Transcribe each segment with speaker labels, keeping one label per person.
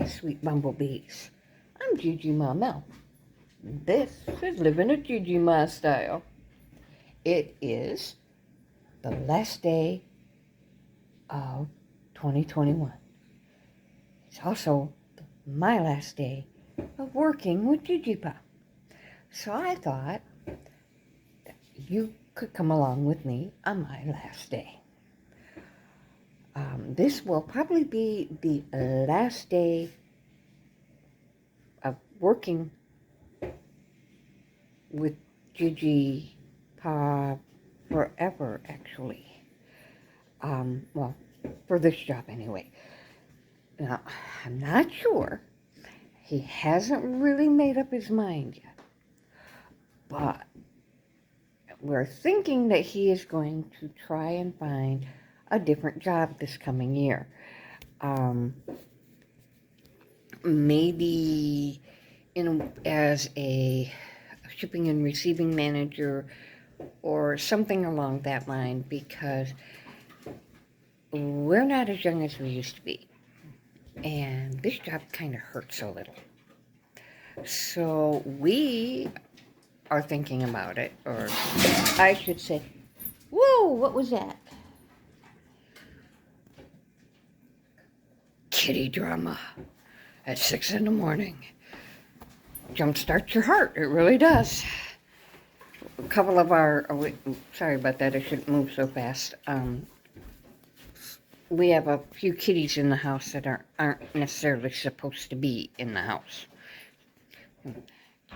Speaker 1: sweet bumblebees. I'm Gigi Ma Mel. This is Living a Gigi Ma Style. It is the last day of 2021. It's also my last day of working with Gigi Pa. So I thought that you could come along with me on my last day. This will probably be the last day of working with Gigi Pa forever, actually. Well, for this job anyway. Now, I'm not sure. He hasn't really made up his mind yet. But we're thinking that he is going to try and find a different job this coming year. Maybe as a shipping and receiving manager or something along that line, because we're not as young as we used to be. And this job kind of hurts a little. So we are thinking about it, or I should say, whoa, what was that? Kitty drama at 6 in the morning. Jumpstarts your heart, it really does. A couple of sorry about that, I shouldn't move so fast. We have a few kitties in the house that aren't necessarily supposed to be in the house. It's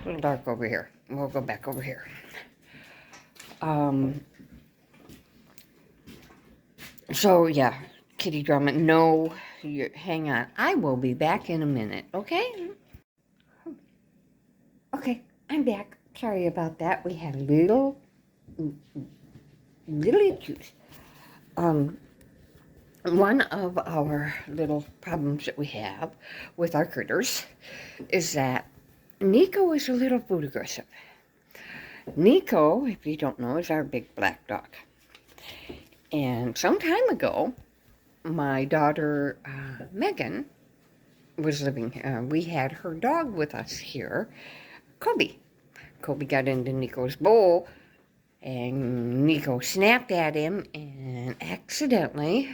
Speaker 1: a little dark over here. We'll go back over here. So yeah, kitty drama. No, hang on. I will be back in a minute, okay? Okay, I'm back. Sorry about that. We had little issues. One of our little problems that we have with our critters is that Nico is a little food aggressive. Nico, if you don't know, is our big black dog. And some time ago, my daughter Megan was living here. We had her dog with us here, Kobe. Kobe got into Nico's bowl, and Nico snapped at him and accidentally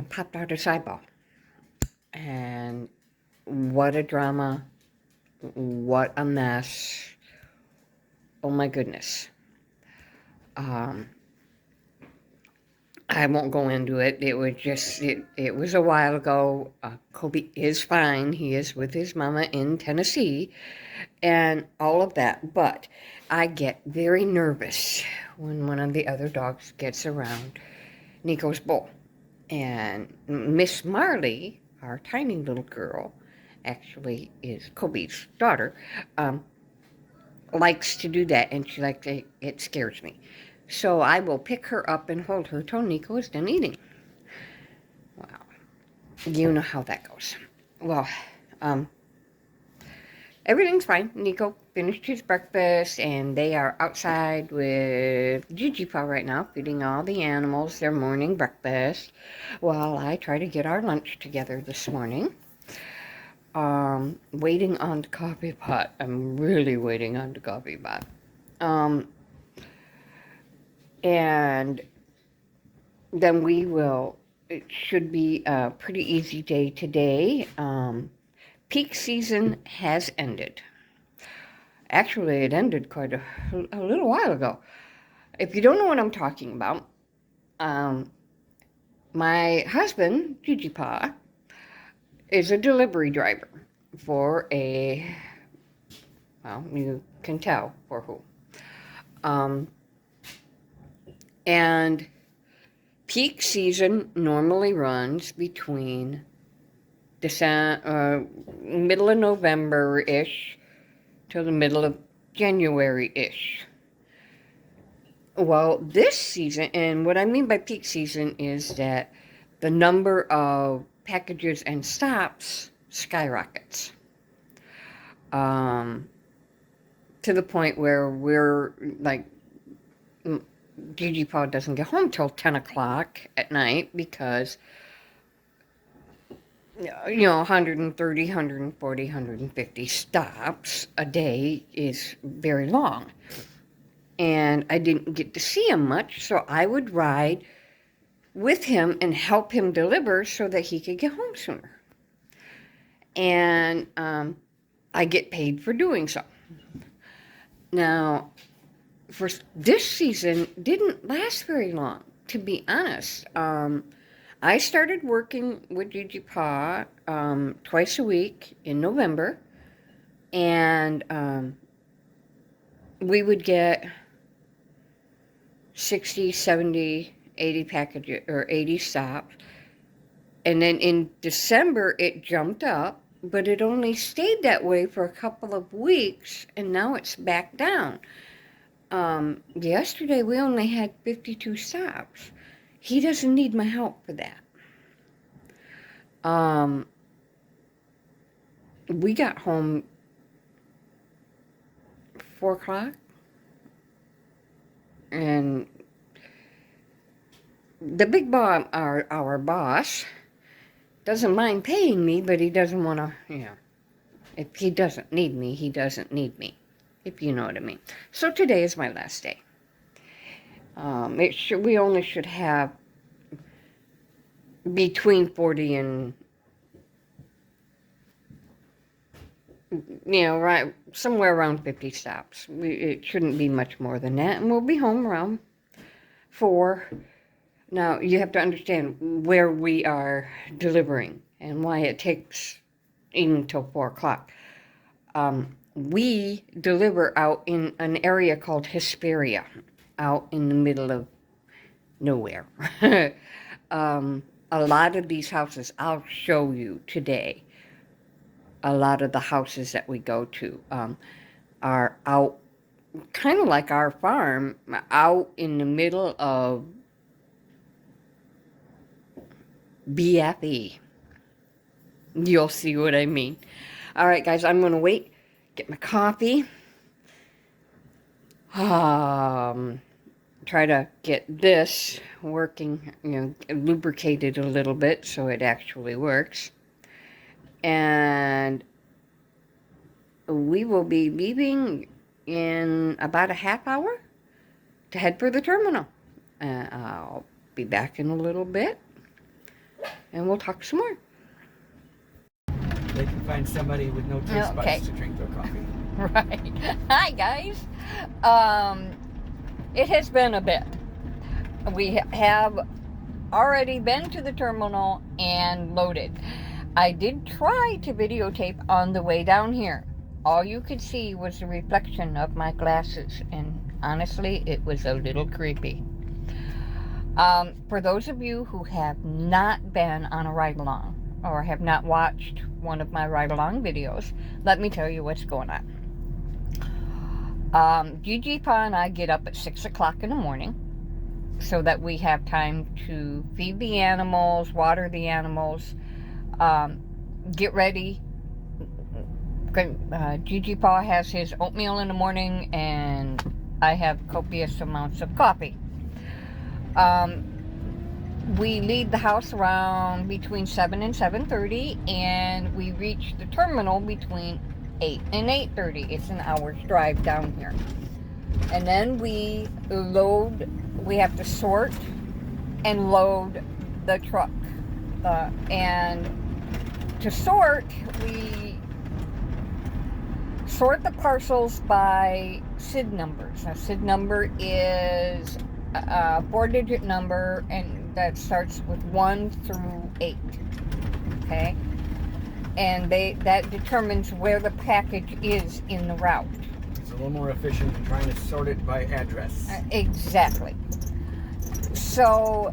Speaker 1: popped out his eyeball. And what a drama. What a mess. Oh my goodness. I won't go into it. It was just, it was a while ago. Kobe is fine. He is with his mama in Tennessee and all of that. But I get very nervous when one of the other dogs gets around Nico's bowl. And Miss Marley, our tiny little girl, actually is Kobe's daughter, likes to do that, and she likes it scares me. So I will pick her up and hold her till Nico is done eating. Wow. You know how that goes. Well, everything's fine. Nico finished his breakfast, and they are outside with Gigi Pa right now, feeding all the animals their morning breakfast, while I try to get our lunch together this morning. Waiting on the coffee pot. I'm really waiting on the coffee pot. And then it should be a pretty easy day today. Peak season has ended. Actually, it ended quite a little while ago. If you don't know what I'm talking about, my husband, Gigi Pa, is a delivery driver for you can tell for who. And peak season normally runs between middle of November-ish to the middle of January-ish. Well, this season, and what I mean by peak season is that the number of packages and stops skyrockets. To the point where we're like, Gigi Pa doesn't get home till 10 o'clock at night because 130, 140, 150 stops a day is very long. And I didn't get to see him much, so I would ride with him and help him deliver so that he could get home sooner. And I get paid for doing so. Now, for this season, didn't last very long, to be honest. I started working with Gigi Pa twice a week in November, and we would get 60, 70, 80 packages or 80 stops. And then in December, it jumped up, but it only stayed that way for a couple of weeks, and now it's back down. Yesterday, we only had 52 stops. He doesn't need my help for that. We got home 4 o'clock, and the big boss, our boss, doesn't mind paying me, but he doesn't want to, if he doesn't need me, he doesn't need me, if you know what I mean. So today is my last day. We only should have between 40 and, right, somewhere around 50 stops. It shouldn't be much more than that, and we'll be home around 4. Now, you have to understand where we are delivering and why it takes even till 4 o'clock. We deliver out in an area called Hesperia, out in the middle of nowhere. A lot of these houses, I'll show you today, a lot of the houses that we go to are out, kind of like our farm, out in the middle of BFE. You'll see what I mean. All right, guys, I'm going to wait, get my coffee, try to get this working, lubricated a little bit so it actually works. And we will be leaving in about a half hour to head for the terminal. I'll be back in a little bit, and we'll talk some more.
Speaker 2: They can find somebody with no taste buds to drink their coffee.
Speaker 1: Right. Hi, guys. It has been a bit. We have already been to the terminal and loaded. I did try to videotape on the way down here. All you could see was the reflection of my glasses, and honestly, it was a little creepy. For those of you who have not been on a ride-along or have not watched one of my ride-along videos, let me tell you what's going on. Gigi Pa and I get up at 6 o'clock in the morning so that we have time to feed the animals, water the animals, get ready. Gigi Pa has his oatmeal in the morning, and I have copious amounts of coffee. We leave the house around between 7 and 7:30, and we reach the terminal between 8 and 8:30. It's an hour's drive down here. And then we have to sort and load the truck. And to sort, we sort the parcels by SID numbers. Now, SID number is a 4-digit number, and that starts with 1 through 8. Okay? And that determines where the package is in the route.
Speaker 2: It's a little more efficient than trying to sort it by address.
Speaker 1: Exactly. So,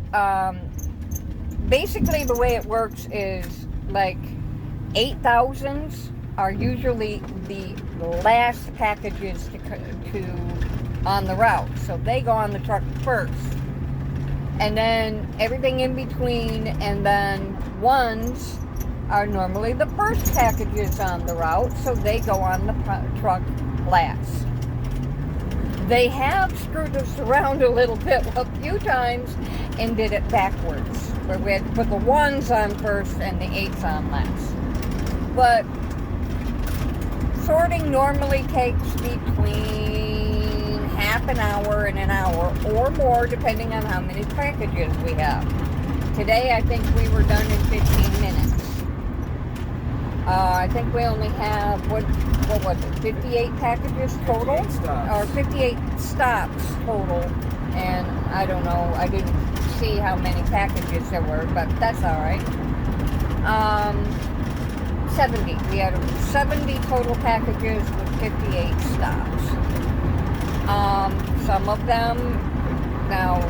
Speaker 1: basically the way it works is like 8,000s are usually the last packages to on the route. So they go on the truck first. And then everything in between, and then ones are normally the first packages on the route, so they go on the truck last. They have screwed us around a little bit a few times, and did it backwards, where we had to put the 1s on first and the 8s on last. But sorting normally takes between half an hour and an hour or more, depending on how many packages we have. Today, I think we were done in 15 minutes. I think we only have, what was it, 58 packages total?
Speaker 2: 58 stops.
Speaker 1: Or 58 stops total. And I don't know, I didn't see how many packages there were, but that's all right. 70. We had 70 total packages with 58 stops. Some of them, now,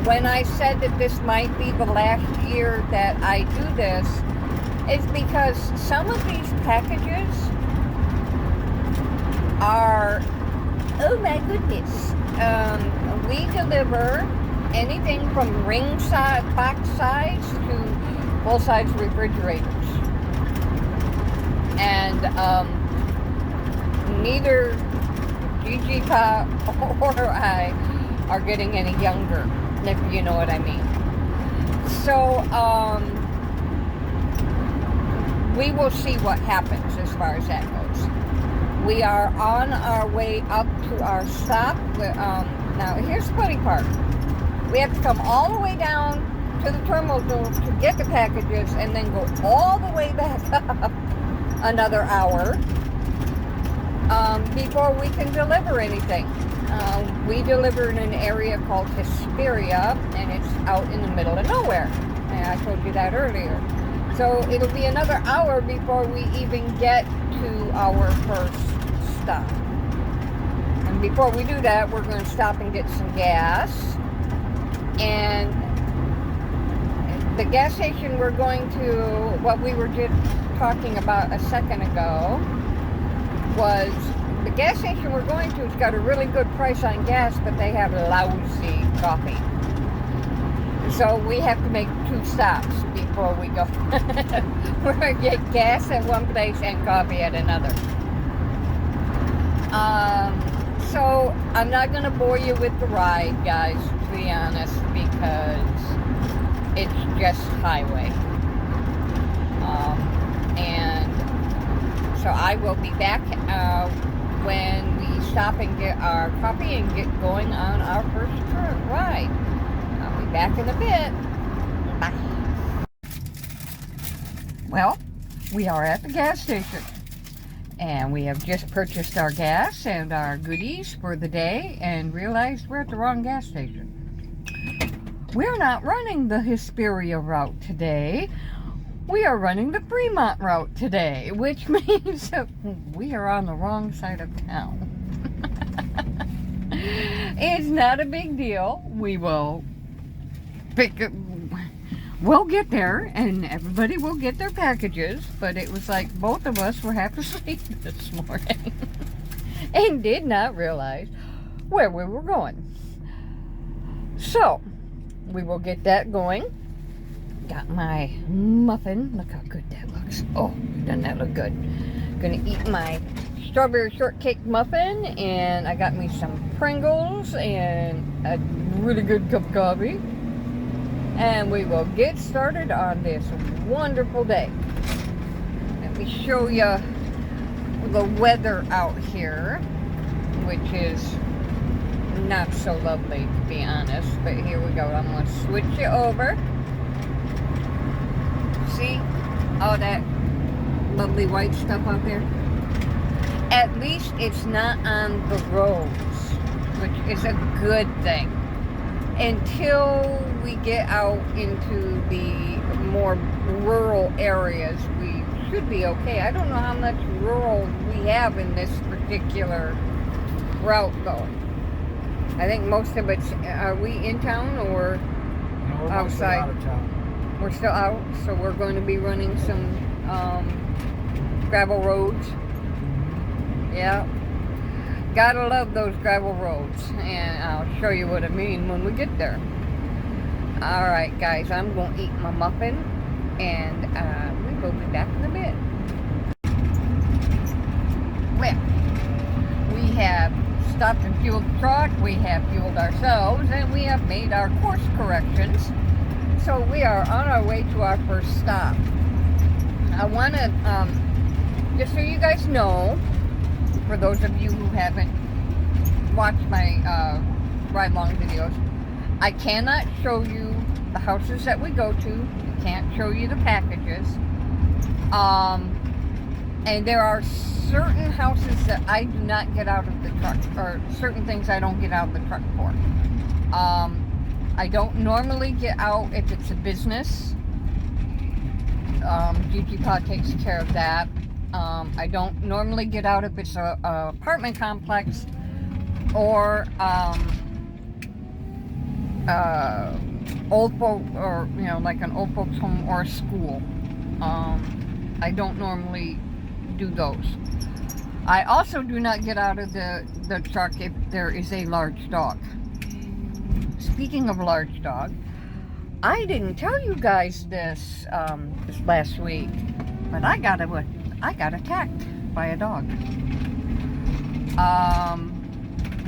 Speaker 1: when I said that this might be the last year that I do this, it's because some of these packages are, oh my goodness, we deliver anything from ring size, box size to full-size refrigerators. And neither Gigi Pop or I are getting any younger, if you know what I mean. So, we will see what happens as far as that goes. We are on our way up to our stop. Now, here's the funny part. We have to come all the way down to the terminal to get the packages and then go all the way back up another hour before we can deliver anything. We deliver in an area called Hesperia, and it's out in the middle of nowhere. And I told you that earlier. So it'll be another hour before we even get to our first stop. And before we do that, we're going to stop and get some gas. And the gas station we're going to, what we were just talking about a second ago, was the gas station we're going to has got a really good price on gas, but they have lousy coffee. So we have to make 2 stops before we go. We're going to get gas at one place and coffee at another. So I'm not going to bore you with the ride, guys, to be honest, because it's just highway. And so I will be back when we stop and get our coffee and get going on our first ride. I'll be back in a bit. Bye. Well, we are at the gas station. And we have just purchased our gas and our goodies for the day and realized we're at the wrong gas station. We're not running the Hesperia route today. We are running the Fremont route today, which means that we are on the wrong side of town. It's not a big deal. We will we'll get there and everybody will get their packages, but it was like both of us were half asleep this morning and did not realize where we were going. So, we will get that going. Got my muffin. Look how good that looks. Oh, doesn't that look good? Gonna eat my strawberry shortcake muffin, and I got me some Pringles and a really good cup of coffee. And we will get started on this wonderful day. Let me show you the weather out here, which is not so lovely to be honest, but here we go. I'm going to switch you over. See all that lovely white stuff out there? At least it's not on the roads, which is a good thing. Until we get out into the more rural areas, we should be okay. I don't know how much rural we have in this particular route though. I think most of it's, are we in town or
Speaker 2: No, we're
Speaker 1: outside?
Speaker 2: Out of town.
Speaker 1: We're still out, so we're going to be running some gravel roads. Yeah. Gotta love those gravel roads, and I'll show you what I mean when we get there. Alright guys, I'm going to eat my muffin, and we will be back in a bit. Well, we have stopped and fueled the truck, we have fueled ourselves, and we have made our course corrections. So we are on our way to our first stop. I want to, just so you guys know, for those of you who haven't watched my ride-along videos, I cannot show you the houses that we go to. I can't show you the packages. And there are certain houses that I do not get out of the truck, or certain things I don't get out of the truck for. I don't normally get out if it's a business. Gigi Pa takes care of that. I don't normally get out if it's a apartment complex or old folk, or like an old folks home or a school. I don't normally do those. I also do not get out of the truck if there is a large dog. Speaking of large dog, I didn't tell you guys this this last week, but I got attacked by a dog.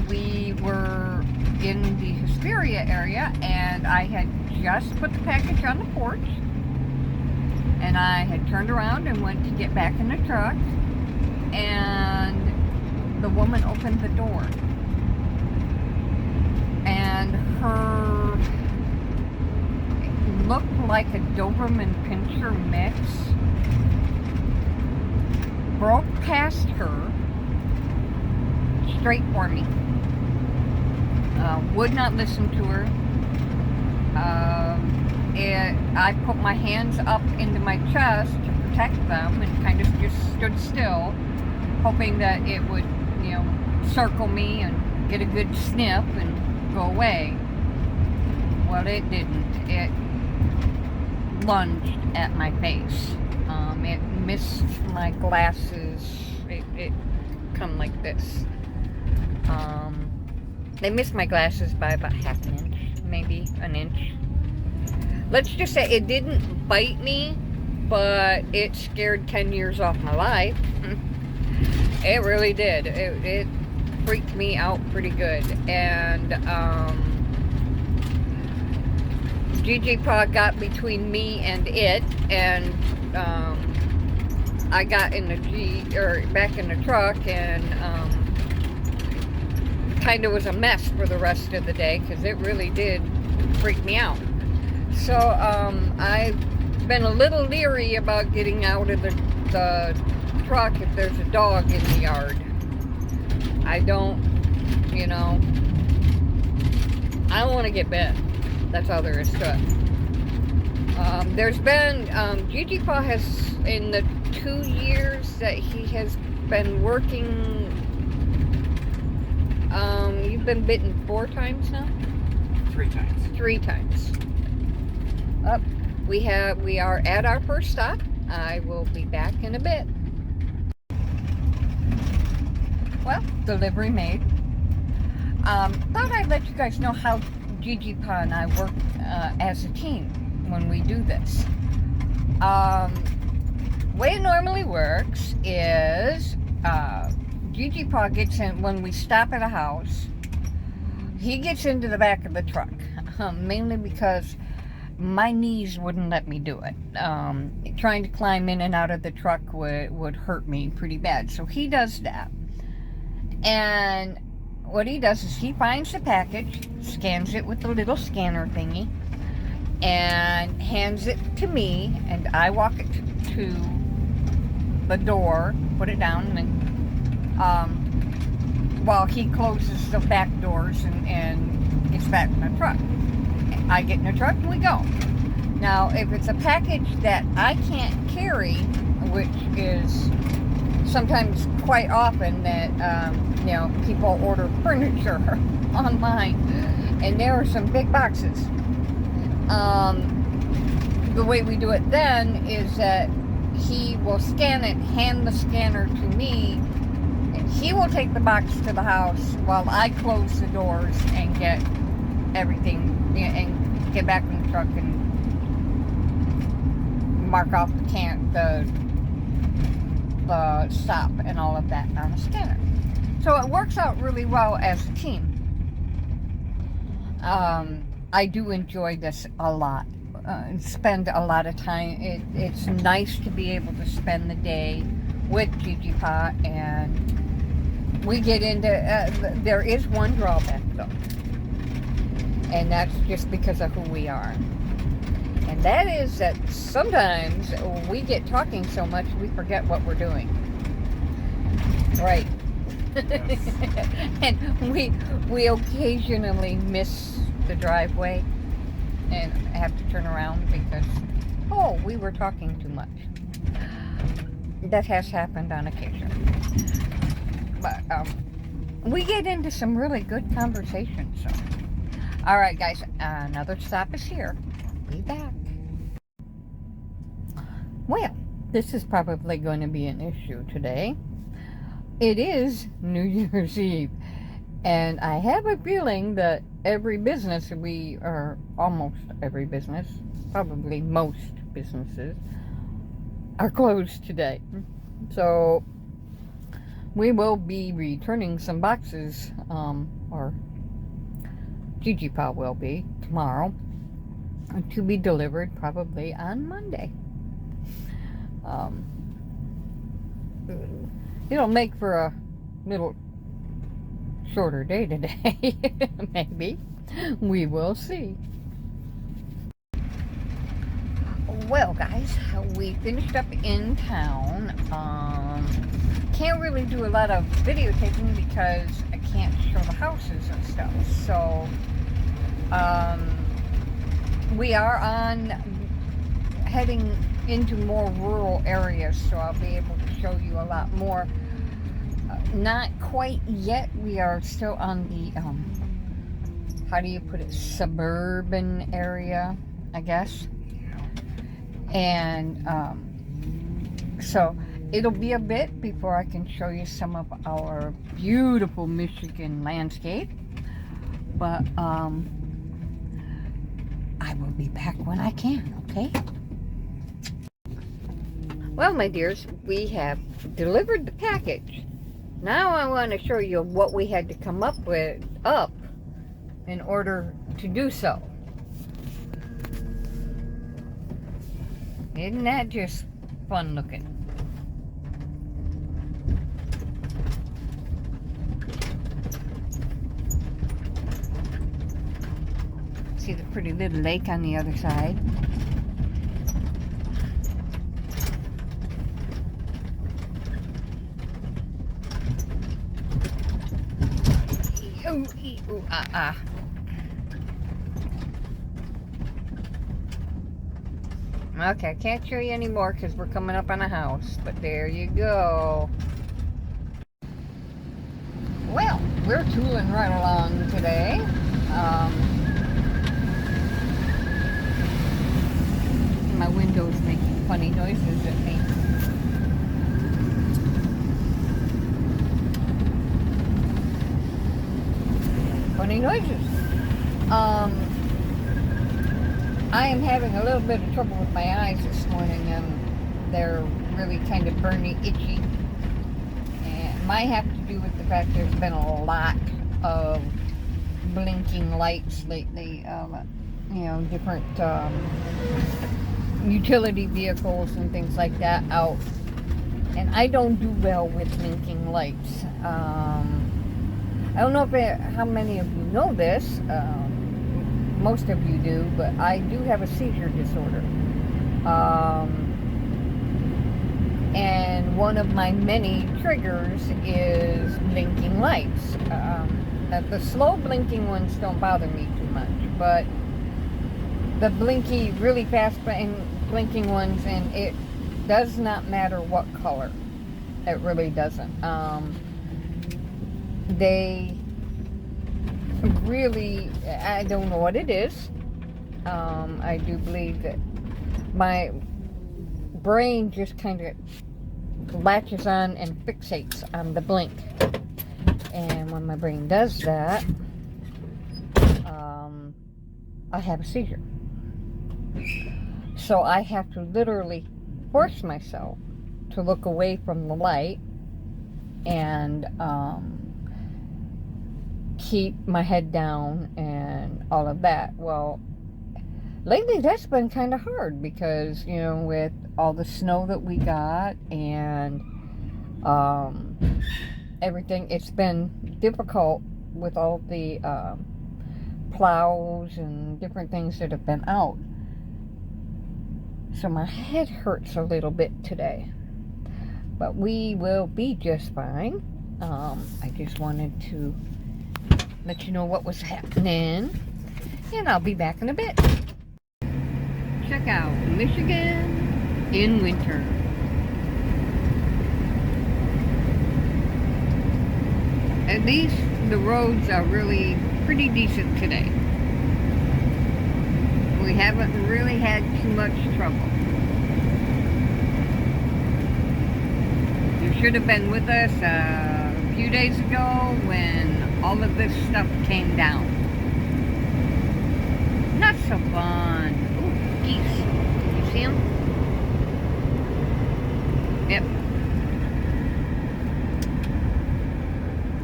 Speaker 1: We were in the Hesperia area, and I had just put the package on the porch, and I had turned around and went to get back in the truck, and the woman opened the door, and her, it looked like a Doberman Pinscher mix, broke past her straight for me. Would not listen to her. I put my hands up into my chest to protect them and kind of just stood still, hoping that it would, circle me and get a good sniff and go away. Well, it didn't. It lunged at my face. It missed my glasses. It come like this. They missed my glasses by about half an inch, maybe an inch. Let's just say it didn't bite me, but it scared 10 years off my life. It really did. It freaked me out pretty good. And Gigi Pa got between me and it, and I got in the back in the truck, and kind of was a mess for the rest of the day, because it really did freak me out. So I've been a little leery about getting out of the truck if there's a dog in the yard. I don't want to get bit. That's all there is to it. There's been, Gigi Pa has, in the 2 years that he has been working, you've been bitten 4 times now?
Speaker 2: 3 times.
Speaker 1: 3 times. We are at our first stop. I will be back in a bit. Well, delivery made. Thought I'd let you guys know how Gigi Pa and I work as a team when we do this. Way it normally works is Gigi Pa gets in when we stop at a house. He gets into the back of the truck, mainly because my knees wouldn't let me do it. Trying to climb in and out of the truck would hurt me pretty bad. So he does that. And what he does is he finds the package, scans it with the little scanner thingy, and hands it to me, and I walk it to the door, put it down, and while he closes the back doors and gets back in the truck. I get in the truck and we go. Now, if it's a package that I can't carry, which is sometimes quite often that, people order furniture online, and there are some big boxes. The way we do it then is that he will scan it, hand the scanner to me, and he will take the box to the house while I close the doors and get everything, and get back in the truck and mark off the stop and all of that on the scanner. So it works out really well as a team. I do enjoy this a lot. Spend a lot of time. It's nice to be able to spend the day with Gigi Pa, and we get into, there is one drawback though, and that's just because of who we are. And that is that sometimes we get talking so much we forget what we're doing. Right. Yes. And we occasionally miss the driveway and have to turn around because, oh, we were talking too much. That has happened on occasion. But we get into some really good conversations. So. All right, guys, another stop is here. Be back. Well, this is probably going to be an issue today. It is New Year's Eve, and I have a feeling that every business or almost every business, probably most businesses, are closed today. So we will be returning some boxes, or Gigi Pa will be tomorrow, to be delivered probably on Monday. It'll make for a little shorter day today. Maybe. We will see. Well, guys, we finished up in town. Can't really do a lot of videotaping because I can't show the houses and stuff. So, we are heading into more rural areas, so I'll be able to show you a lot more. Not quite yet. We are still on the, how do you put it, suburban area, I guess. And so it'll be a bit before I can show you some of our beautiful Michigan landscape. But I will be back when I can, okay? Well, my dears, we have delivered the package. Now I want to show you what we had to come up in order to do so. Isn't that just fun looking? See the pretty little lake on the other side. Ooh, ooh, ah, ah. Okay, I can't show you anymore because we're coming up on a house, but there you go. Well, we're tooling right along today. My window's making funny noises at me. Funny noises. I am having a little bit of trouble with my eyes this morning. They're really kind of burny, itchy. And it might have to do with the fact there's been a lot of blinking lights lately. Different utility vehicles and things like that out. And I don't do well with blinking lights. I don't know how many of you know this. Most of you do, but I do have a seizure disorder. And one of my many triggers is blinking lights. The slow blinking ones don't bother me too much, but the blinky, really fast blinking ones, and it does not matter what color. It really doesn't. They really, I don't know what it is. I do believe that my brain just kind of latches on and fixates on the blink. And when my brain does that, I have a seizure. So I have to literally force myself to look away from the light and keep my head down and all of that. Well, lately that's been kind of hard because, you know, with all the snow that we got and everything, it's been difficult with all the plows and different things that have been out. So my head hurts a little bit today, but we will be just fine. I just wanted to let you know what was happening, and I'll be back in a bit. Check out Michigan in winter. At least the roads are really pretty decent today. We haven't really had too much trouble. You should have been with us a few days ago when all of this stuff came down. Not so fun. Ooh, geese. You see them? Yep.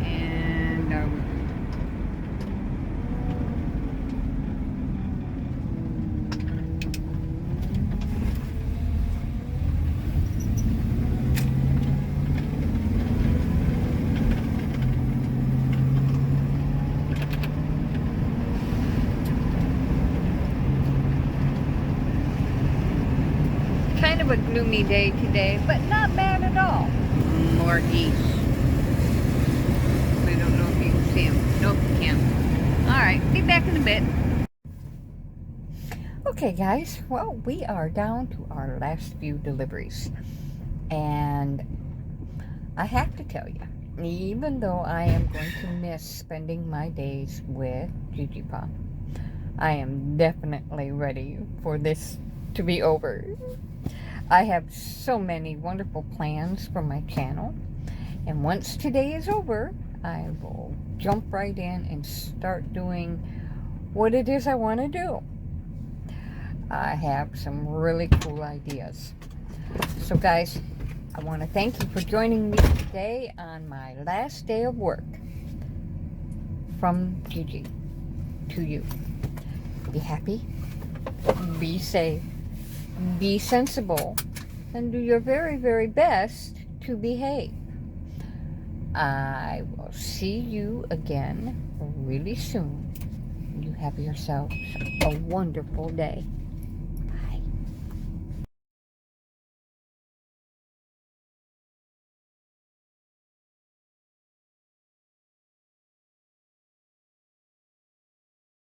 Speaker 1: And kind of a gloomy day today, but not bad at all. More geese. I don't know if you can see them. Nope, you can't. Alright, be back in a bit. Okay, guys. Well, we are down to our last few deliveries. And I have to tell you, even though I am going to miss spending my days with Gigi Pa, I am definitely ready for this to be over. I have so many wonderful plans for my channel, and once today is over, I will jump right in and start doing what it is I want to do. I have some really cool ideas. So guys, I want to thank you for joining me today on my last day of work. From Gigi to you. Be happy, be safe, be sensible, and do your very, very best to behave. I will see you again really soon. You have yourself a wonderful day.